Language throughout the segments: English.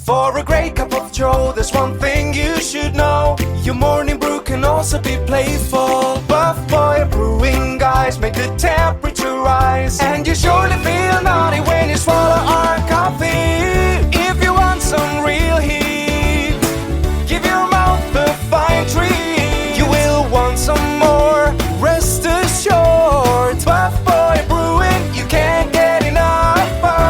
For a great cup of joe, there's one thing you should know. Your morning brew can also be playful. Buff Boy Brewing guys make the temperature rise. And you surely feel naughty when you swallow our coffee. If you want some real heat, give your mouth a fine treat. You will want some more, rest assured. Buff Boy Brewing, you can't get enough of.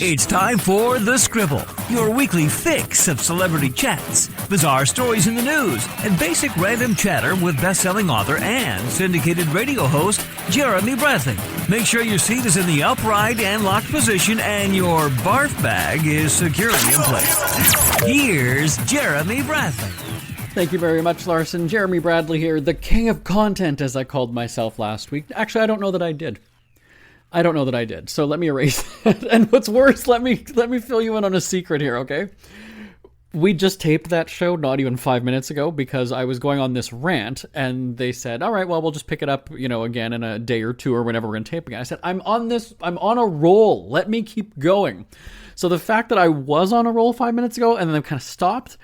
It's time for The Scribble, your weekly fix of celebrity chats, bizarre stories in the news, and basic random chatter with best-selling author and syndicated radio host Jeremy Bradley. Make sure your seat is in the upright and locked position and your barf bag is securely in place. Here's Jeremy Bradley. Thank you very much, Larson. Jeremy Bradley here, the king of content, as I called myself last week. Actually, I don't know that I did. So let me erase that. And what's worse, let me fill you in on a secret here, okay? We just taped that show not even 5 minutes ago because I was going on this rant and they said, all right, well, we'll just pick it up, again in a day or two or whenever we're going to tape again. I said, I'm on a roll. Let me keep going. So the fact that I was on a roll 5 minutes ago and then I kind of stopped,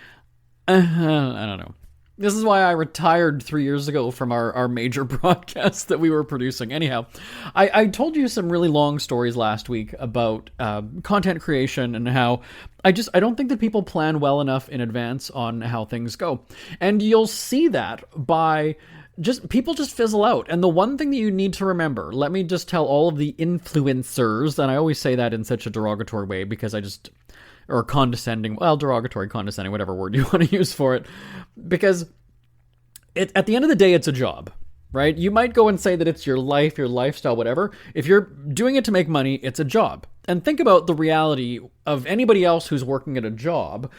I don't know. This is why I retired 3 years ago from our major broadcast that we were producing. Anyhow, I told you some really long stories last week about content creation and how I don't think that people plan well enough in advance on how things go. And you'll see that by people just fizzle out. And the one thing that you need to remember, let me just tell all of the influencers, and I always say that in such a derogatory way because or condescending, derogatory, condescending, whatever word you want to use for it. Because at the end of the day, it's a job, right? You might go and say that it's your life, your lifestyle, whatever. If you're doing it to make money, it's a job. And think about the reality of anybody else who's working at a job.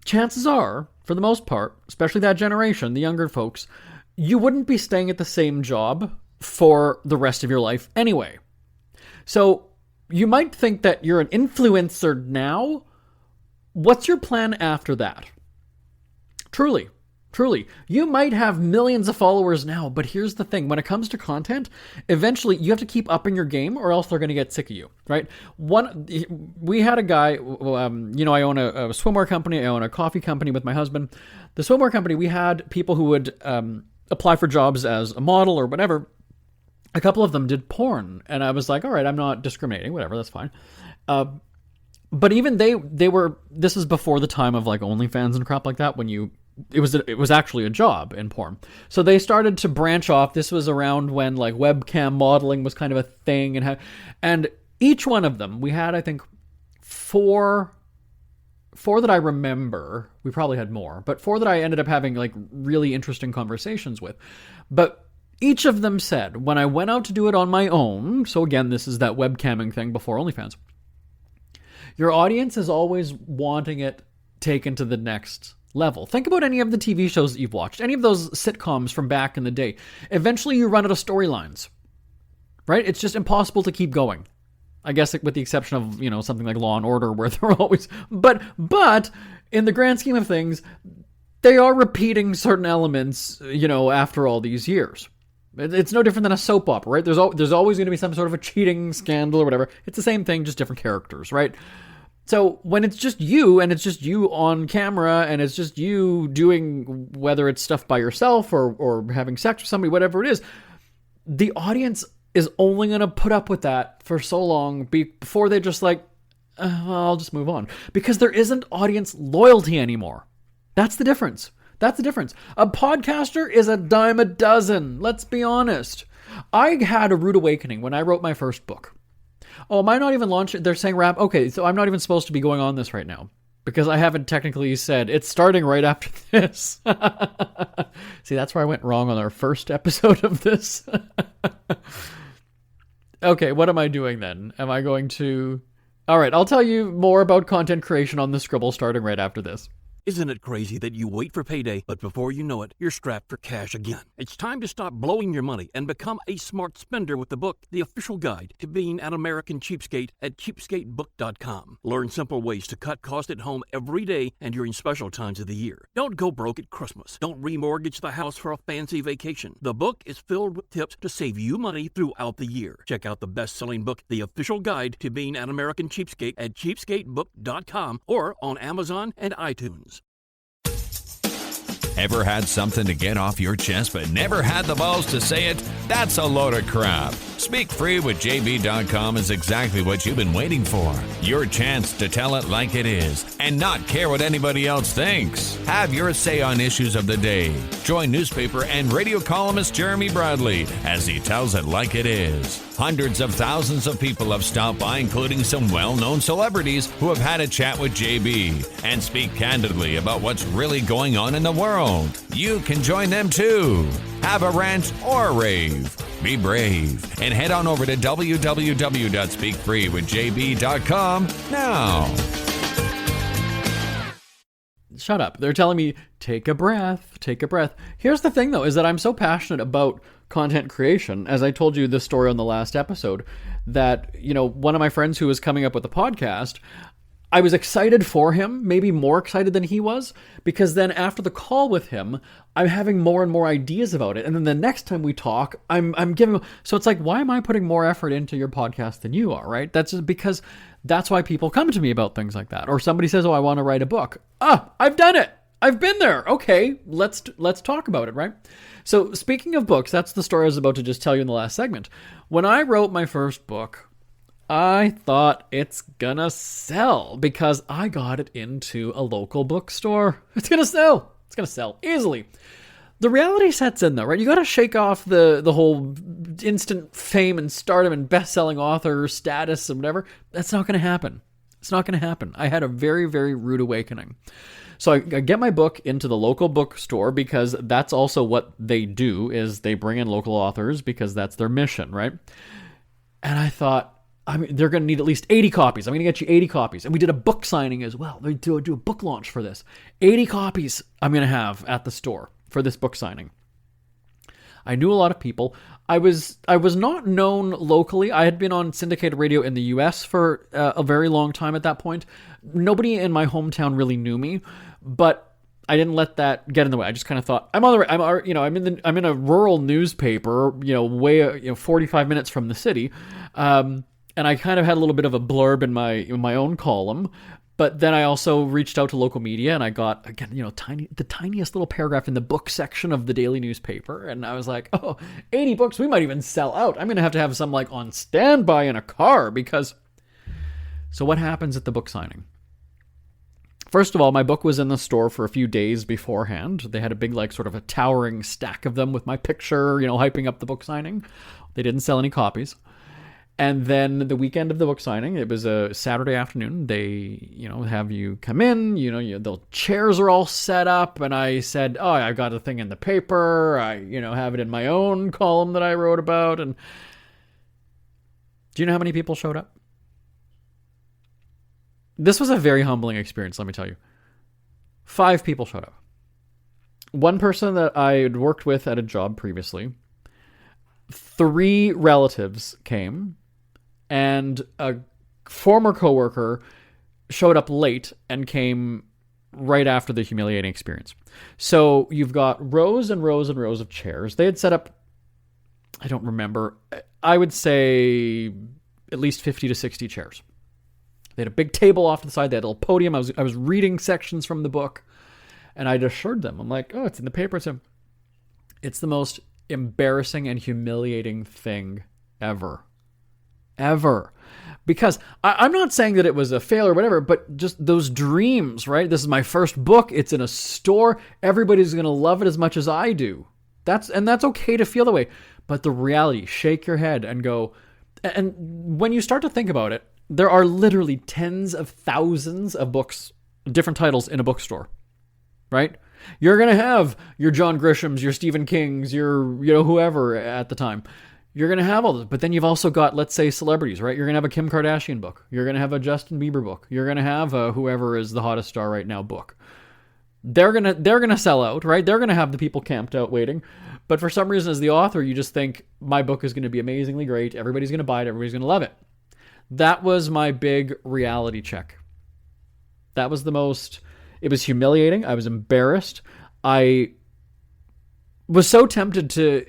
Chances are, for the most part, especially that generation, the younger folks, you wouldn't be staying at the same job for the rest of your life anyway. So you might think that you're an influencer now. What's your plan after that? Truly, you might have millions of followers now, but here's the thing. When it comes to content, eventually you have to keep upping your game or else they're going to get sick of you, right? We had a guy, I own a swimwear company, I own a coffee company with my husband. The swimwear company, we had people who would apply for jobs as a model or whatever. A couple of them did porn, and I was like, all right, I'm not discriminating, whatever, that's fine. But even they were, this is before the time of like OnlyFans and crap like that, when it was actually a job in porn. So they started to branch off. This was around when like webcam modeling was kind of a thing, and each one of them, we had, I think, four that I remember. We probably had more, but four that I ended up having like really interesting conversations with. But each of them said, when I went out to do it on my own, so again, this is that webcamming thing before OnlyFans, your audience is always wanting it taken to the next level. Think about any of the TV shows that you've watched, any of those sitcoms from back in the day. Eventually you run out of storylines, right? It's just impossible to keep going. I guess with the exception of, something like Law and Order where they're always, but in the grand scheme of things, they are repeating certain elements, after all these years. It's no different than a soap opera, right? There's always going to be some sort of a cheating scandal or whatever. It's the same thing, just different characters, right? So when it's just you, and it's just you on camera, and it's just you doing, whether it's stuff by yourself or having sex with somebody, whatever it is, the audience is only going to put up with that for so long before they're just like, I'll just move on. Because there isn't audience loyalty anymore. That's the difference. A podcaster is a dime a dozen. Let's be honest. I had a rude awakening when I wrote my first book. Oh, am I not even launching? They're saying wrap. Okay, so I'm not even supposed to be going on this right now because I haven't technically said it's starting right after this. See, that's where I went wrong on our first episode of this. Okay, what am I doing then? Am I going to... All right, I'll tell you more about content creation on the Scribble starting right after this. Isn't it crazy that you wait for payday, but before you know it, you're strapped for cash again? It's time to stop blowing your money and become a smart spender with the book, The Official Guide to Being an American Cheapskate at cheapskatebook.com. Learn simple ways to cut costs at home every day and during special times of the year. Don't go broke at Christmas. Don't remortgage the house for a fancy vacation. The book is filled with tips to save you money throughout the year. Check out the best-selling book, The Official Guide to Being an American Cheapskate at cheapskatebook.com or on Amazon and iTunes. Ever had something to get off your chest but never had the balls to say it? That's a load of crap. Speak Free with JB.com is exactly what you've been waiting for. Your chance to tell it like it is and not care what anybody else thinks. Have your say on issues of the day. Join newspaper and radio columnist Jeremy Bradley as he tells it like it is. Hundreds of thousands of people have stopped by, including some well-known celebrities who have had a chat with JB and speak candidly about what's really going on in the world. You can join them too. Have a rant or a rave. Be brave and head on over to www.speakfreewithjb.com now. Shut up. They're telling me, take a breath, take a breath. Here's the thing, though, is that I'm so passionate about content creation, as I told you this story on the last episode, that, one of my friends who was coming up with a podcast, I was excited for him, maybe more excited than he was, because then after the call with him, I'm having more and more ideas about it. And then the next time we talk, I'm giving... So it's like, why am I putting more effort into your podcast than you are, right? That's just because that's why people come to me about things like that. Or somebody says, oh, I want to write a book. I've done it. I've been there. Okay, let's talk about it, right? So speaking of books, that's the story I was about to just tell you in the last segment. When I wrote my first book, I thought it's gonna sell because I got it into a local bookstore. It's gonna sell. It's gonna sell easily. The reality sets in though, right? You gotta shake off the whole instant fame and stardom and best-selling author status and whatever. That's not gonna happen. It's not gonna happen. I had a very, very rude awakening. So I get my book into the local bookstore because that's also what they do, is they bring in local authors because that's their mission, right? And I thought, they're going to need at least 80 copies. I'm going to get you 80 copies. And we did a book signing as well. They do a book launch for this. 80 copies I'm going to have at the store for this book signing. I knew a lot of people. I was not known locally. I had been on syndicated radio in the U.S. for a very long time at that point. Nobody in my hometown really knew me, but I didn't let that get in the way. I just kind of thought, I'm in a rural newspaper, way 45 minutes from the city. And I kind of had a little bit of a blurb in my own column, but then I also reached out to local media and I got, again, the tiniest little paragraph in the book section of the daily newspaper. And I was like, 80 books, we might even sell out. I'm going to have some like on standby in a car because... So what happens at the book signing? First of all, my book was in the store for a few days beforehand. They had a big, sort of a towering stack of them with my picture, hyping up the book signing. They didn't sell any copies. And then the weekend of the book signing, it was a Saturday afternoon. They, have you come in, the chairs are all set up. And I said, I got a thing in the paper. I, have it in my own column that I wrote about. And do you know how many people showed up? This was a very humbling experience, let me tell you. 5 people showed up. One person that I had worked with at a job previously. 3 relatives came. And a former coworker showed up late and came right after the humiliating experience. So you've got rows and rows and rows of chairs. They had set up, I don't remember, I would say at least 50 to 60 chairs. They had a big table off to the side. They had a little podium. I was reading sections from the book. And I'd assured them, I'm like, it's in the paper. It's the most embarrassing and humiliating thing ever. Because I'm not saying that it was a fail or whatever, but just those dreams, right? This is my first book. It's in a store. Everybody's going to love it as much as I do. That's okay to feel that way. But the reality, shake your head and go, and when you start to think about it, there are literally tens of thousands of books, different titles in a bookstore, right? You're going to have your John Grishams, your Stephen Kings, your, whoever at the time. You're going to have all this, but then you've also got, let's say, celebrities, right? You're going to have a Kim Kardashian book. You're going to have a Justin Bieber book. You're going to have a whoever is the hottest star right now book. they're gonna sell out, right? They're gonna have the people camped out waiting. But for some reason, as the author, you just think my book is gonna be amazingly great. Everybody's gonna buy it. Everybody's gonna love it. That was my big reality check. That was it was humiliating. I was embarrassed. I was so tempted to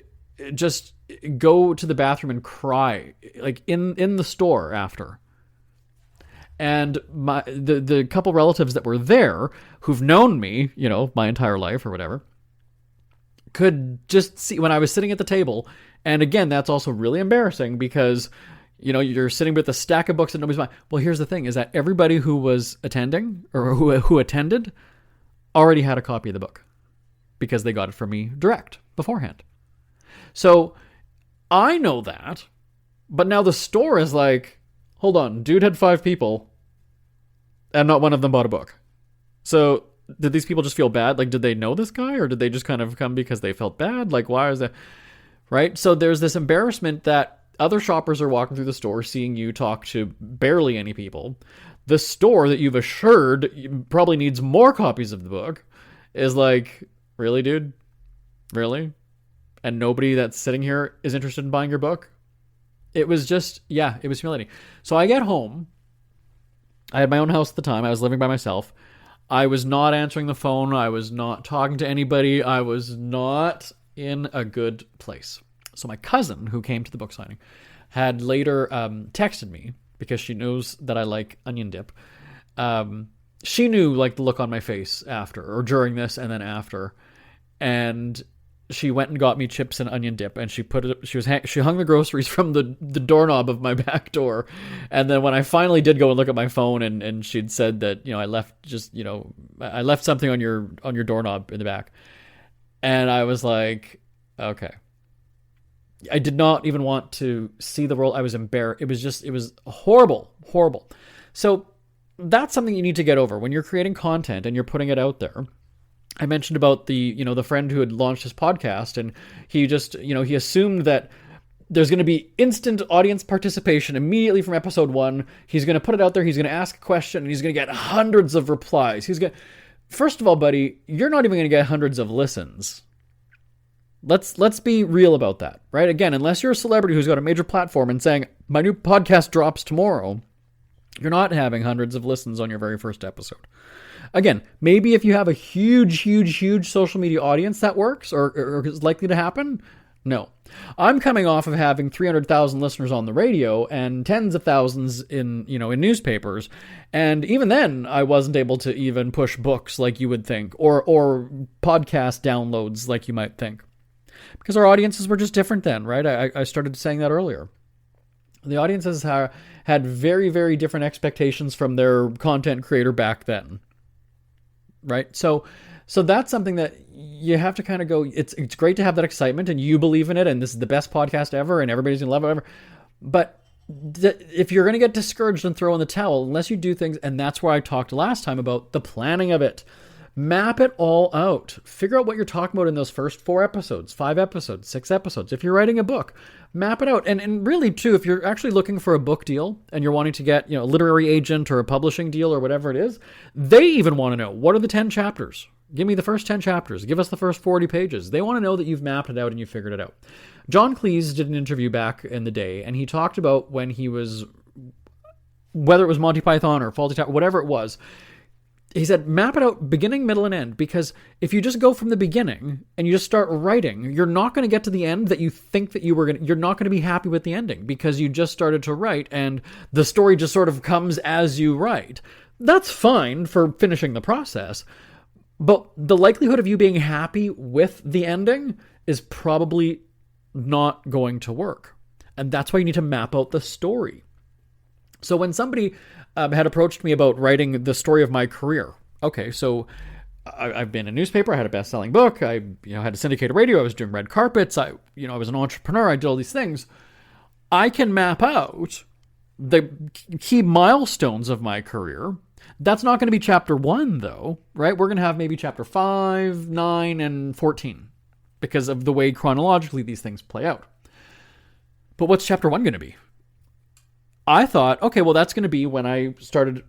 just go to the bathroom and cry, like in the store after. And the couple relatives that were there, who've known me, my entire life or whatever, could just see when I was sitting at the table. And again, that's also really embarrassing because, you're sitting with a stack of books that nobody's buying. Well, here's the thing, is that everybody who was attending or who attended already had a copy of the book because they got it from me direct beforehand. So I know that, but now the store is like, hold on, dude had 5 people and not one of them bought a book. So did these people just feel bad? Like, did they know this guy or did they just kind of come because they felt bad? Like, why is that? Right? So there's this embarrassment that other shoppers are walking through the store, seeing you talk to barely any people. The store that you've assured probably needs more copies of the book is like, really, dude? Really? And nobody that's sitting here is interested in buying your book? It was just, it was humiliating. So I get home. I had my own house at the time. I was living by myself. I was not answering the phone. I was not talking to anybody. I was not in a good place. So my cousin, who came to the book signing, had later texted me because she knows that I like onion dip. She knew like the look on my face after or during this and then after. And she went and got me chips and onion dip, and she hung the groceries from the doorknob of my back door. And then when I finally did go and look at my phone, and she'd said that, I left something on your doorknob in the back. And I was like, okay. I did not even want to see the world. I was embarrassed. It was horrible, horrible. So that's something you need to get over when you're creating content and you're putting it out there. I mentioned about the friend who had launched his podcast, and he just, he assumed that there's going to be instant audience participation immediately from episode 1. He's going to put it out there. He's going to ask a question and he's going to get hundreds of replies. First of all, buddy, you're not even going to get hundreds of listens. Let's be real about that, right? Again, unless you're a celebrity who's got a major platform and saying, my new podcast drops tomorrow, you're not having hundreds of listens on your very first episode. Again, maybe if you have a huge, huge, huge social media audience that works or is likely to happen. No. I'm coming off of having 300,000 listeners on the radio and tens of thousands in newspapers. And even then, I wasn't able to even push books like you would think or podcast downloads like you might think. Because our audiences were just different then, right? I started saying that earlier. The audiences had very, very different expectations from their content creator back then. Right? So that's something that you have to kind of go, it's great to have that excitement and you believe in it and this is the best podcast ever and everybody's going to love it, whatever. But if you're going to get discouraged and throw in the towel, unless you do things, and that's where I talked last time about the planning of it. Map it all out. Figure out what you're talking about in those first 4 episodes, 5 episodes, 6 episodes. If you're writing a book, map it out. And really, too, if you're actually looking for a book deal and you're wanting to get, a literary agent or a publishing deal or whatever it is, they even want to know, what are the 10 chapters? Give me the first 10 chapters. Give us the first 40 pages. They want to know that you've mapped it out and you figured it out. John Cleese did an interview back in the day, and he talked about when he was, whether it was Monty Python or Fawlty Towers, whatever it was, he said, map it out beginning, middle, and end, because if you just go from the beginning and you just start writing, you're not going to get to the end that you think that you're not going to be happy with the ending because you just started to write and the story just sort of comes as you write. That's fine for finishing the process, but the likelihood of you being happy with the ending is probably not going to work. And that's why you need to map out the story. So when somebody had approached me about writing the story of my career. Okay, so I've been in a newspaper. I had a best-selling book. I had a syndicated radio. I was doing red carpets. I was an entrepreneur. I did all these things. I can map out the key milestones of my career. That's not going to be chapter 1, though, right? We're going to have maybe chapter 5, 9, and 14 because of the way chronologically these things play out. But what's chapter 1 going to be? I thought, okay, well, that's going to be when I started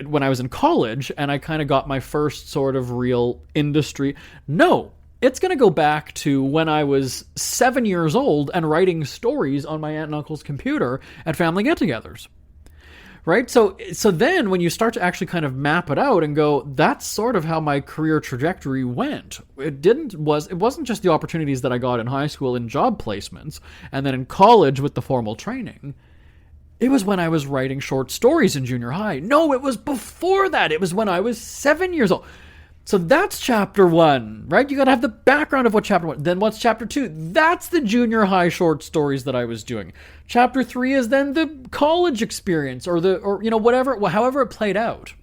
when I was in college and I kind of got my first sort of real industry. No, it's going to go back to when I was 7 years old and writing stories on my aunt and uncle's computer at family get-togethers. Right? So then when you start to actually kind of map it out and go, that's sort of how my career trajectory went. It wasn't just the opportunities that I got in high school in job placements and then in college with the formal training. It was when I was writing short stories in junior high. No, it was before that. It was when I was 7 years old. So that's chapter 1, right? You got to have the background of what chapter 1. Then what's chapter 2? That's the junior high short stories that I was doing. Chapter 3 is then the college experience or however it played out.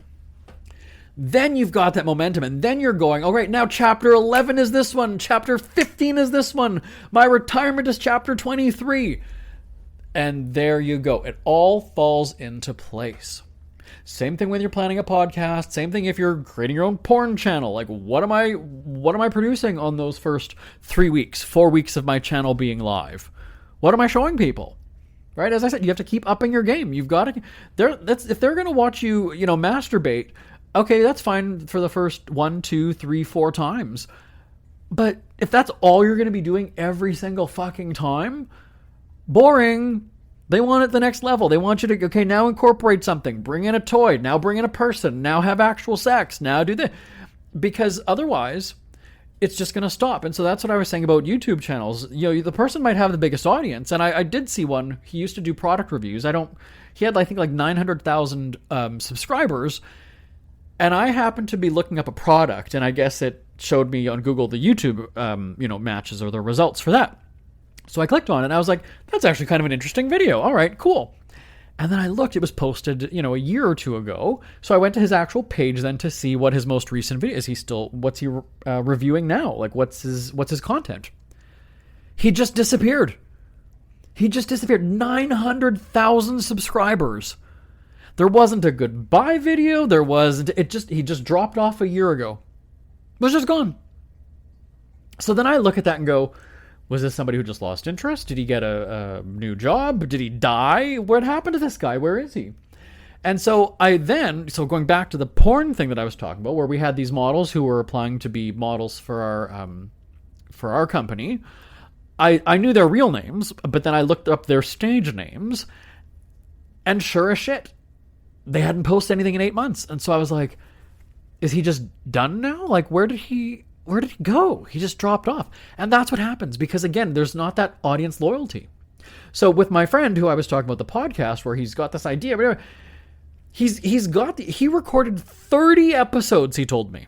Then you've got that momentum and then you're going, all right, now chapter 11 is this one. Chapter 15 is this one. My retirement is chapter 23. And there you go. It all falls into place. Same thing when you're planning a podcast. Same thing if you're creating your own porn channel. Like, what am I producing on those first 3 weeks, 4 weeks of my channel being live? What am I showing people? Right? As I said, you have to keep upping your game. You've got to. If they're going to watch you, masturbate, okay, that's fine for the first 1, 2, 3, 4 times. But if that's all you're going to be doing every single fucking time, boring. They want it the next level. They want you to, okay, now incorporate something. Bring in a toy. Now bring in a person. Now have actual sex. Now do this. Because otherwise, it's just going to stop. And so that's what I was saying about YouTube channels. The person might have the biggest audience. And I did see one. He used to do product reviews. He had, I think, like 900,000 subscribers. And I happened to be looking up a product. And I guess it showed me on Google the YouTube, matches or the results for that. So I clicked on it and I was like, that's actually kind of an interesting video. All right, cool. And then I looked, it was posted, a year or two ago. So I went to his actual page then to see what his most recent video is. What's he reviewing now? Like, what's his content? He just disappeared. 900,000 subscribers. There wasn't a goodbye video. He just dropped off a year ago. It was just gone. So then I look at that and go, was this somebody who just lost interest? Did he get a new job? Did he die? What happened to this guy? Where is he? And so going back to the porn thing that I was talking about, where we had these models who were applying to be models for our company, I knew their real names, but then I looked up their stage names, and sure as shit, they hadn't posted anything in 8 months. And so I was like, is he just done now? Like, where did he go? He just dropped off. And that's what happens because, again, there's not that audience loyalty. So with my friend who I was talking about the podcast where he's got this idea, whatever, he recorded 30 episodes, he told me.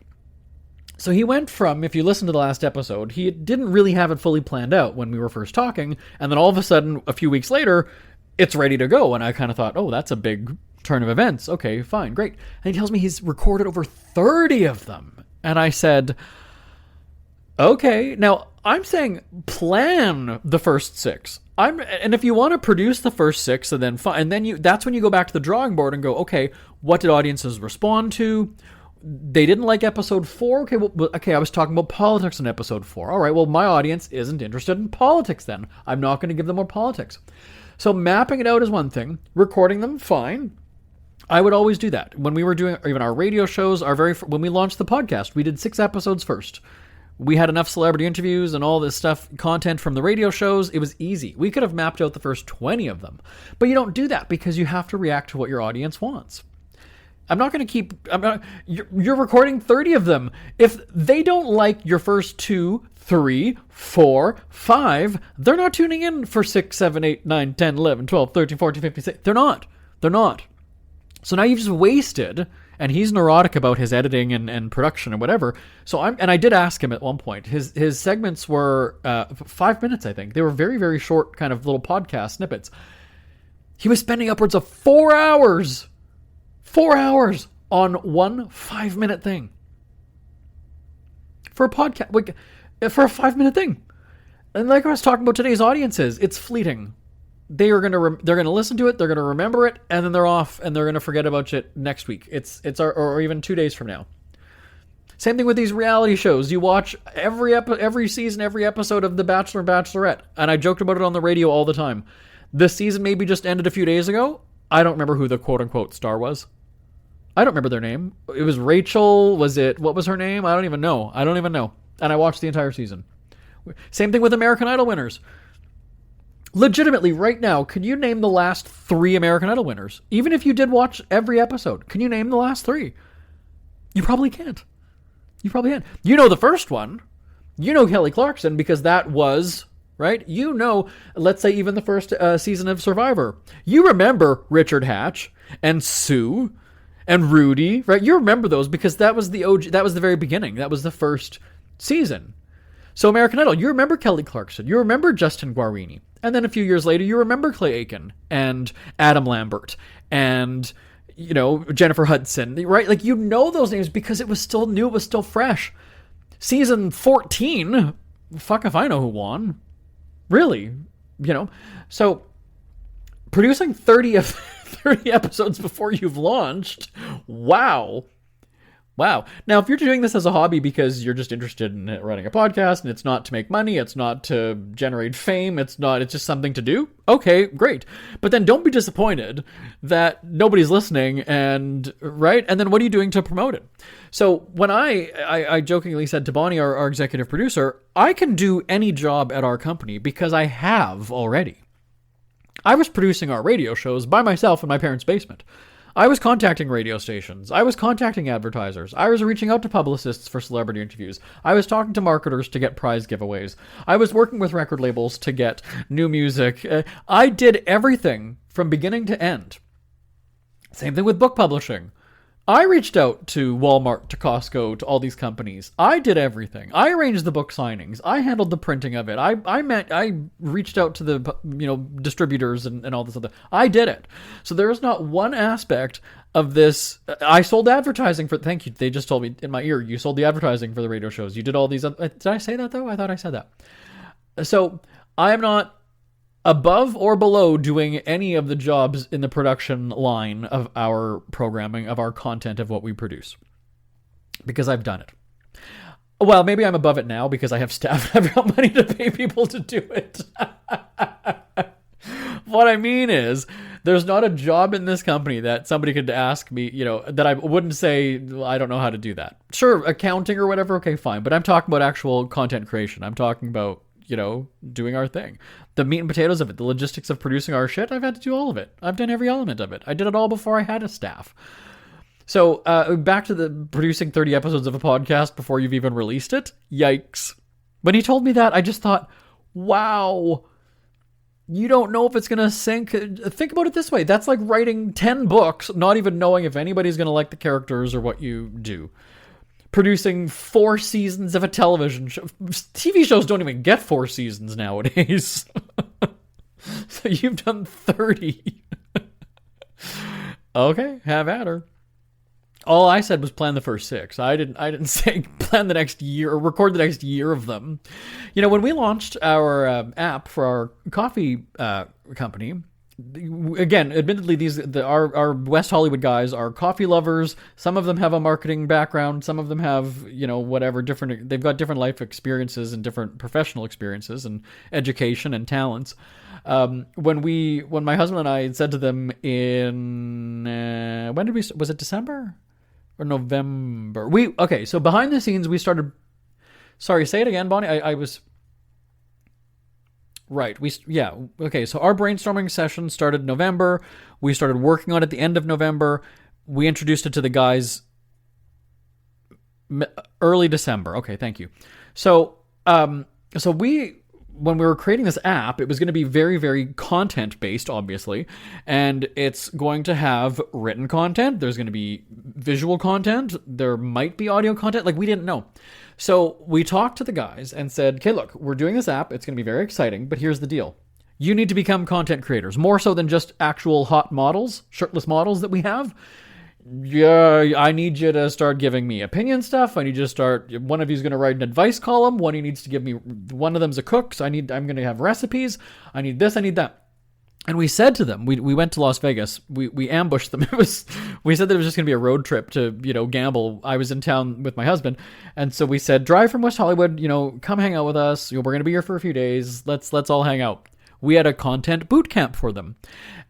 So he went from, if you listen to the last episode, he didn't really have it fully planned out when we were first talking. And then all of a sudden, a few weeks later, it's ready to go. And I kind of thought, oh, that's a big turn of events. Okay, fine, great. And he tells me he's recorded over 30 of them. And I said, okay, now I'm saying plan the first 6. And if you want to produce the first 6 and then that's when you go back to the drawing board and go, okay, what did audiences respond to? They didn't like episode 4. Okay, I was talking about politics in episode 4. All right, well, my audience isn't interested in politics then. I'm not going to give them more politics. So mapping it out is one thing. Recording them, fine. I would always do that. When we were doing even our radio shows, when we launched the podcast, we did 6 episodes first. We had enough celebrity interviews and all this stuff, content from the radio shows. It was easy. We could have mapped out the first 20 of them. But you don't do that because you have to react to what your audience wants. You're recording 30 of them. If they don't like your first 2, 3, 4, 5, they're not tuning in for 6, 7, 8, 9, 10, 11, 12, 13, 14, 15, 16. They're not. So now you've just wasted, and he's neurotic about his editing and production and whatever. So I did ask him at one point. His segments were 5 minutes, I think. They were very, very short kind of little podcast snippets. He was spending upwards of 4 hours. 4 hours on one 5-minute thing. For a podcast, for a 5-minute thing. And like I was talking about today's audiences, it's fleeting. They're gonna listen to it, they're gonna remember it, and then they're off, and they're gonna forget about it next week. Or even 2 days from now. Same thing with these reality shows. You watch every season, every episode of The Bachelor and Bachelorette, and I joked about it on the radio all the time. This season maybe just ended a few days ago. I don't remember who the quote-unquote star was. I don't remember their name. It was Rachel. What was her name? I don't even know. And I watched the entire season. Same thing with American Idol winners. Legitimately, right now, can you name the last 3 American Idol winners? Even if you did watch every episode, can you name the last 3? You probably can't. You know the first one. You know Kelly Clarkson because that was, right? You know, let's say even the first season of Survivor. You remember Richard Hatch and Sue and Rudy, right? You remember those because that was the OG, that was the very beginning. That was the first season. So American Idol, you remember Kelly Clarkson. You remember Justin Guarini. And then a few years later, you remember Clay Aiken and Adam Lambert and, you know, Jennifer Hudson, right? Like, you know those names because it was still new. It was still fresh. Season 14, fuck if I know who won. Really, you know? So producing 30 episodes before you've launched, wow. Now, if you're doing this as a hobby because you're just interested in running a podcast and it's not to make money, it's not to generate fame, it's just something to do, okay, great. But then don't be disappointed that nobody's listening and, right? And then what are you doing to promote it? So when I jokingly said to Bonnie, our executive producer, I can do any job at our company because I have already. I was producing our radio shows by myself in my parents' basement. I was contacting radio stations. I was contacting advertisers. I was reaching out to publicists for celebrity interviews. I was talking to marketers to get prize giveaways. I was working with record labels to get new music. I did everything from beginning to end. Same thing with book publishing. I reached out to Walmart, to Costco, to all these companies. I did everything. I arranged the book signings. I handled the printing of it. I reached out to the, you know, distributors and all this other. I did it. So there is not one aspect of this. I sold advertising for. Thank you. They just told me in my ear. You sold the advertising for the radio shows. You did all these. Did I say that though? I thought I said that. So I am not above or below doing any of the jobs in the production line of our programming, of our content, of what we produce. Because I've done it. Well, maybe I'm above it now because I have staff. I've got money to pay people to do it. What I mean is, there's not a job in this company that somebody could ask me, you know, that I wouldn't say, well, I don't know how to do that. Sure, accounting or whatever, okay, fine. But I'm talking about actual content creation. I'm talking about, you know, doing our thing. The meat and potatoes of it, the logistics of producing our shit, I've had to do all of it. I've done every element of it. I did it all before I had a staff. So back to the producing 30 episodes of a podcast before you've even released it. Yikes. When he told me that, I just thought, wow, you don't know if it's going to sink. Think about it this way. That's like writing 10 books, not even knowing if anybody's going to like the characters or what you do. Producing 4 seasons of a television show. TV shows don't even get 4 seasons nowadays. So you've done 30. Okay, have at her. All I said was plan the first 6. I didn't say plan the next year or record the next year of them. You know, when we launched our app for our coffee company, again, admittedly, our West Hollywood guys are coffee lovers. Some of them have a marketing background. Some of them have, you know, whatever different. They've got different life experiences and different professional experiences and education and talents. When my husband and I said to them in was it December or November? So behind the scenes we started. Sorry, say it again, Bonnie. I was. Right. So our brainstorming session started November. We started working on it at the end of November. We introduced it to the guys early December. Okay, thank you. So when we were creating this app, it was going to be very, very content based, obviously, and it's going to have written content. There's going to be visual content. There might be audio content. Like, we didn't know. So we talked to the guys and said, okay, look, we're doing this app. It's going to be very exciting, but here's the deal. You need to become content creators, more so than just actual hot models, shirtless models that we have. Yeah, I need you to start giving me opinion stuff. I need you to start, one of you's going to write an advice column. One of you needs to give me, one of them's a cook. So I'm going to have recipes. I need this, I need that. And we said to them, we went to Las Vegas. We ambushed them. We said that it was just going to be a road trip to, you know, gamble. I was in town with my husband. And so we said, drive from West Hollywood, you know, come hang out with us. You know, we're going to be here for a few days. Let's all hang out. we had a content boot camp for them.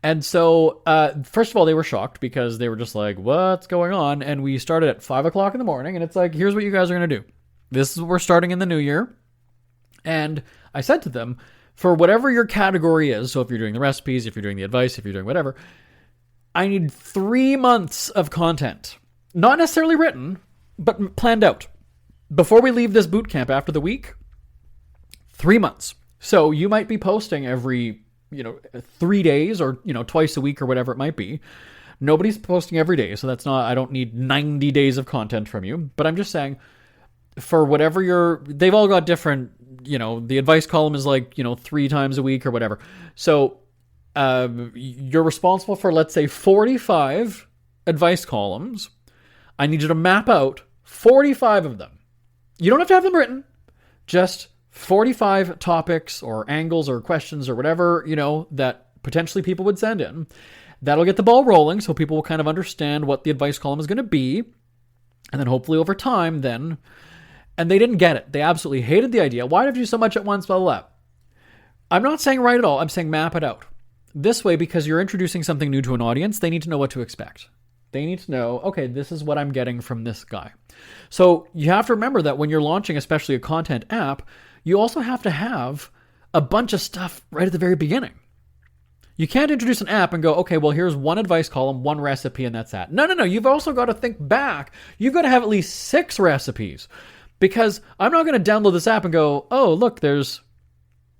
And so, first of all, they were shocked because they were just like, what's going on? And we started at 5 o'clock in the morning, and it's like, here's what you guys are going to do. This is what we're starting in the new year. And I said to them, for whatever your category is, so if you're doing the recipes, if you're doing the advice, if you're doing whatever, I need 3 months of content. Not necessarily written, but planned out. Before we leave this boot camp after the week, 3 months. So you might be posting every, 3 days or, twice a week or whatever it might be. Nobody's posting every day, so I don't need 90 days of content from you. But I'm just saying, for whatever they've all got different, the advice column is like, 3 times a week or whatever. So you're responsible for, let's say, 45 advice columns. I need you to map out 45 of them. You don't have to have them written, just 45 topics or angles or questions or whatever, that potentially people would send in. That'll get the ball rolling so people will kind of understand what the advice column is going to be. And then hopefully over time then, and they didn't get it. They absolutely hated the idea. Why did you do so much at once, blah, blah, blah. I'm not saying write it all. I'm saying map it out. This way, because you're introducing something new to an audience, they need to know what to expect. They need to know, okay, this is what I'm getting from this guy. So you have to remember that when you're launching, especially a content app, you also have to have a bunch of stuff right at the very beginning. You can't introduce an app and go, okay, well, here's one advice column, one recipe, and that's that. No. You've also got to think back. You've got to have at least 6 recipes, because I'm not going to download this app and go, oh, look, there's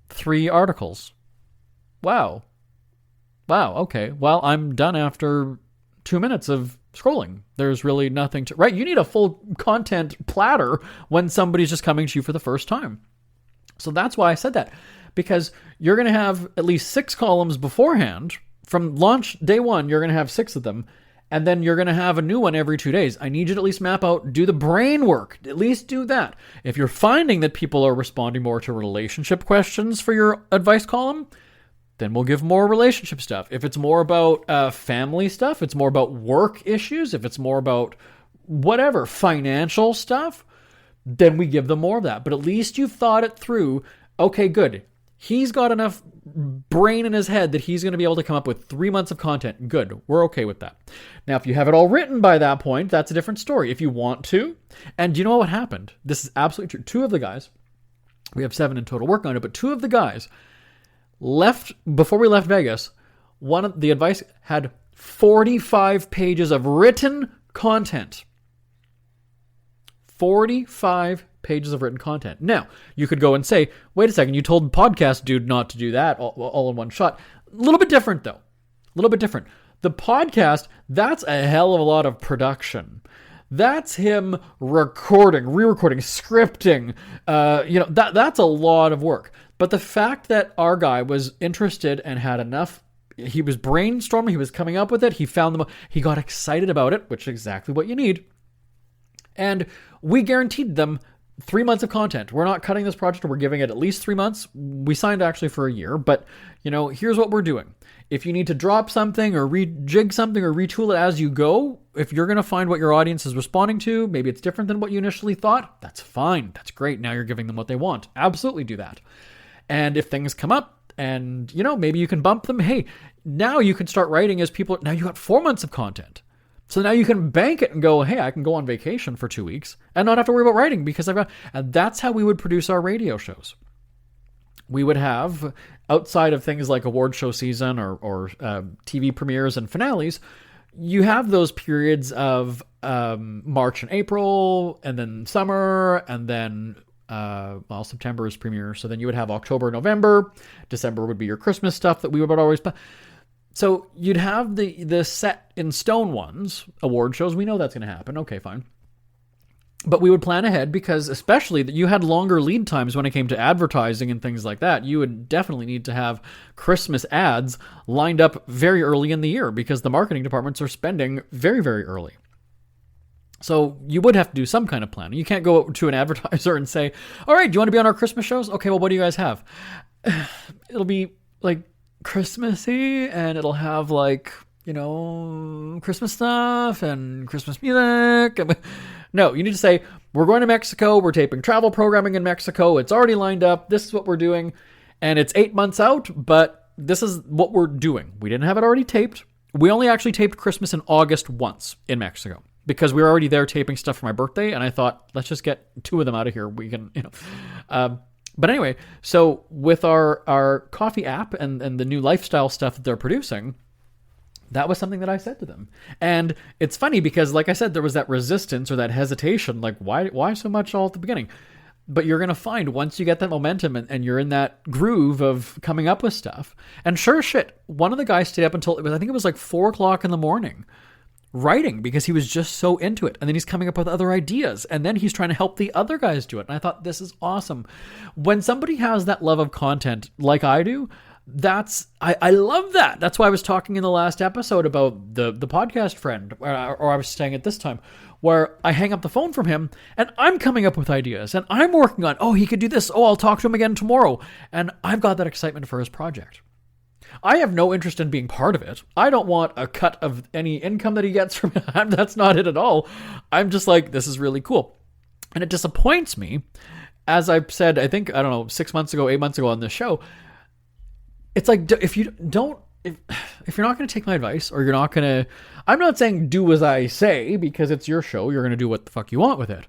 3 articles. Wow. Okay. Well, I'm done after 2 minutes of scrolling. There's really nothing to... Right? You need a full content platter when somebody's just coming to you for the first time. So that's why I said that. Because you're going to have at least 6 columns beforehand. From launch day 1, you're going to have 6 of them. And then you're going to have a new one every 2 days. I need you to at least map out, do the brain work. At least do that. If you're finding that people are responding more to relationship questions for your advice column, then we'll give more relationship stuff. If it's more about family stuff, it's more about work issues, if it's more about whatever, financial stuff, then we give them more of that. But at least you've thought it through. Okay, good. He's got enough brain in his head that he's going to be able to come up with 3 months of content. Good. We're okay with that. Now, if you have it all written by that point, that's a different story. If you want to, and do you know what happened? This is absolutely true. 2 of the guys, we have 7 in total working on it, but 2 of the guys before we left Vegas, one of the advice had 45 pages of written content. 45 pages of written content. Now, you could go and say, wait a second, you told podcast dude not to do that all in one shot. A little bit different, though. A little bit different. The podcast, that's a hell of a lot of production. That's him recording, re-recording, scripting. That's a lot of work. But the fact that our guy was interested and had enough, he was brainstorming, he was coming up with it, he found them, he got excited about it, which is exactly what you need. And we guaranteed them 3 months of content. We're not cutting this project. We're giving it at least 3 months. We signed actually for a year, but here's what we're doing. If you need to drop something or rejig something or retool it as you go, if you're going to find what your audience is responding to, maybe it's different than what you initially thought, that's fine. That's great. Now you're giving them what they want. Absolutely do that. And if things come up and, maybe you can bump them, hey, now you can start writing as people, now you got 4 months of content. So now you can bank it and go, hey, I can go on vacation for 2 weeks and not have to worry about writing because and that's how we would produce our radio shows. We would have, outside of things like award show season or TV premieres and finales, you have those periods of March and April and then summer and then September is premiere. So then you would have October, November. December would be your Christmas stuff that we would always... So you'd have the set in stone ones, award shows. We know that's going to happen. Okay, fine. But we would plan ahead because especially that you had longer lead times when it came to advertising and things like that. You would definitely need to have Christmas ads lined up very early in the year because the marketing departments are spending very, very early. So you would have to do some kind of planning. You can't go to an advertiser and say, all right, do you want to be on our Christmas shows? Okay, well, what do you guys have? It'll be like Christmassy and it'll have Christmas stuff and Christmas music. No, you need to say, we're going to Mexico. We're taping travel programming in Mexico. It's already lined up. This is what we're doing. And it's 8 months out, but this is what we're doing. We didn't have it already taped. We only actually taped Christmas in August once in Mexico because we were already there taping stuff for my birthday. And I thought, let's just get 2 of them out of here. We can, but anyway, so with our coffee app and the new lifestyle stuff that they're producing, that was something that I said to them. And it's funny because, like I said, there was that resistance or that hesitation, like, why so much all at the beginning? But you're going to find once you get that momentum and you're in that groove of coming up with stuff. And sure as shit, one of the guys stayed up until, I think it was like 4 o'clock in the morning writing because he was just so into it. And then he's coming up with other ideas. And then he's trying to help the other guys do it. And I thought, this is awesome. When somebody has that love of content like I do, I love that. That's why I was talking in the last episode about the podcast friend, or I was saying it this time, where I hang up the phone from him and I'm coming up with ideas and I'm working on, he could do this. I'll talk to him again tomorrow. And I've got that excitement for his project. I have no interest in being part of it. I don't want a cut of any income that he gets from it. That's not it at all. I'm just like, this is really cool. And it disappoints me, as I've said, I think, 6 months ago, 8 months ago on this show, it's like, if you're not going to take my advice, or you're not going to, I'm not saying do as I say, because it's your show, you're going to do what the fuck you want with it.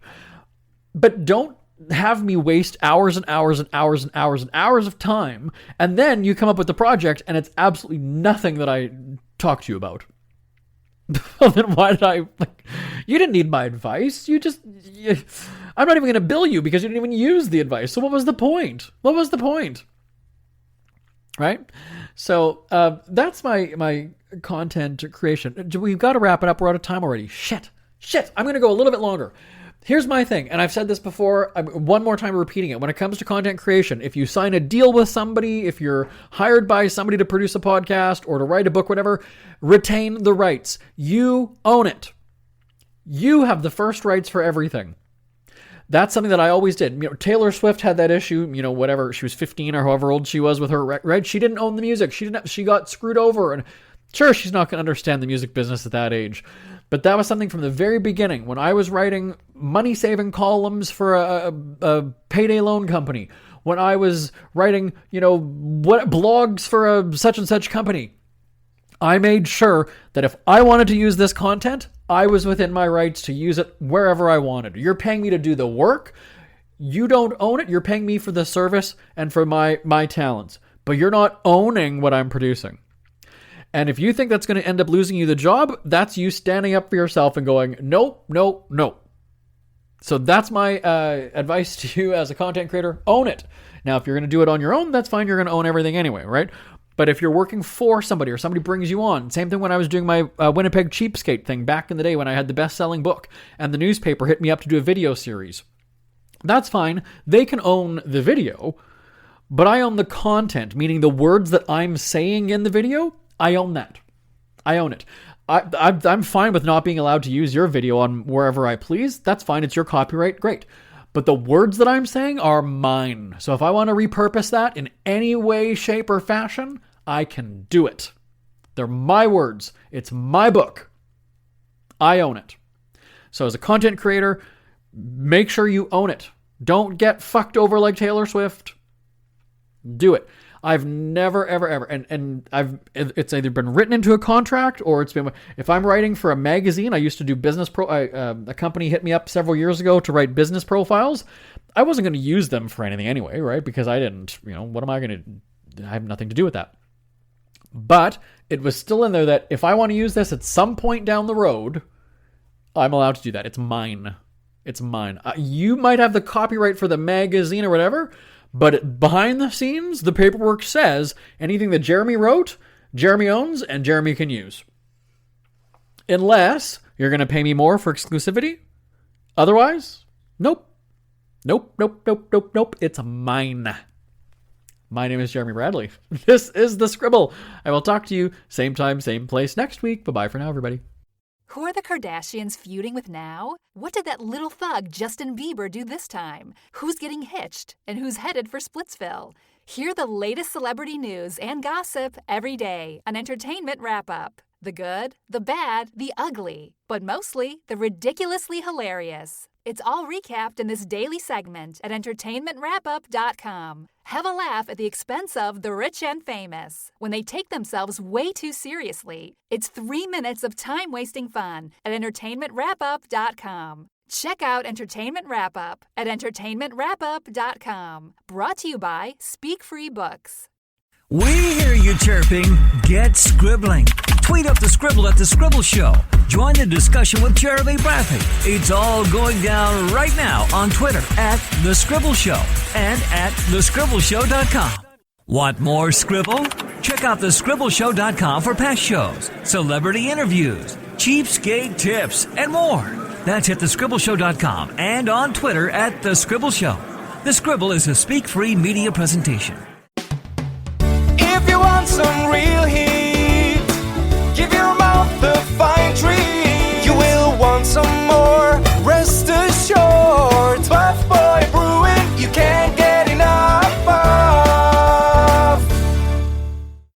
But don't have me waste hours and hours and hours and hours and hours of time, and then you come up with the project, and it's absolutely nothing that I talked to you about. Well, then why did you didn't need my advice. I'm not even going to bill you because you didn't even use the advice. So what was the point? Right? So that's my content creation. We've got to wrap it up. We're out of time already. Shit. I'm going to go a little bit longer. Here's my thing, and I've said this before, one more time repeating it. When it comes to content creation, if you sign a deal with somebody, if you're hired by somebody to produce a podcast or to write a book, whatever, retain the rights. You own it. You have the first rights for everything. That's something that I always did. Taylor Swift had that issue, whatever, she was 15 or however old she was with her, right? She didn't own the music. She got screwed over, and sure, she's not going to understand the music business at that age. But that was something from the very beginning when I was writing money-saving columns for a payday loan company, when I was writing, blogs for a such and such company. I made sure that if I wanted to use this content, I was within my rights to use it wherever I wanted. You're paying me to do the work. You don't own it. You're paying me for the service and for my talents. But you're not owning what I'm producing. And if you think that's going to end up losing you the job, that's you standing up for yourself and going, no. So that's my advice to you as a content creator. Own it. Now, if you're going to do it on your own, that's fine. You're going to own everything anyway, right? But if you're working for somebody or somebody brings you on, same thing when I was doing my Winnipeg Cheapskate thing back in the day when I had the best-selling book and the newspaper hit me up to do a video series. That's fine. They can own the video, but I own the content, meaning the words that I'm saying in the video. I own that. I own it. I'm fine with not being allowed to use your video on wherever I please. That's fine. It's your copyright. Great. But the words that I'm saying are mine. So if I want to repurpose that in any way, shape, or fashion, I can do it. They're my words. It's my book. I own it. So as a content creator, make sure you own it. Don't get fucked over like Taylor Swift. Do it. I've never, ever, and it's either been written into a contract or it's been, if I'm writing for a magazine, I used to do a company hit me up several years ago to write business profiles. I wasn't going to use them for anything anyway, right? Because I didn't, what am I going to, I have nothing to do with that. But it was still in there that if I want to use this at some point down the road, I'm allowed to do that. It's mine. It's mine. You might have the copyright for the magazine or whatever, but behind the scenes, the paperwork says anything that Jeremy wrote, Jeremy owns, and Jeremy can use. Unless you're going to pay me more for exclusivity. Otherwise, nope. It's mine. My name is Jeremy Bradley. This is The Scribble. I will talk to you same time, same place next week. Bye-bye for now, everybody. Who are the Kardashians feuding with now? What did that little thug Justin Bieber do this time? Who's getting hitched? And who's headed for Splitsville? Hear the latest celebrity news and gossip every day on Entertainment Wrap-Up. The good, the bad, the ugly, but mostly the ridiculously hilarious. It's all recapped in this daily segment at entertainmentwrapup.com. Have a laugh at the expense of the rich and famous when they take themselves way too seriously. It's 3 minutes of time-wasting fun at entertainmentwrapup.com. Check out Entertainment Wrap Up at entertainmentwrapup.com. Brought to you by Speak Free Books. We hear you chirping. Get scribbling. Tweet up the Scribble at The Scribble Show. Join the discussion with Jeremy Bradley. It's all going down right now on Twitter at The Scribble Show and at thescribbleshow.com. Want more Scribble? Check out thescribbleshow.com for past shows, celebrity interviews, cheapskate tips, and more. That's at thescribbleshow.com and on Twitter at The Scribble Show. The Scribble is a Speak Free media presentation.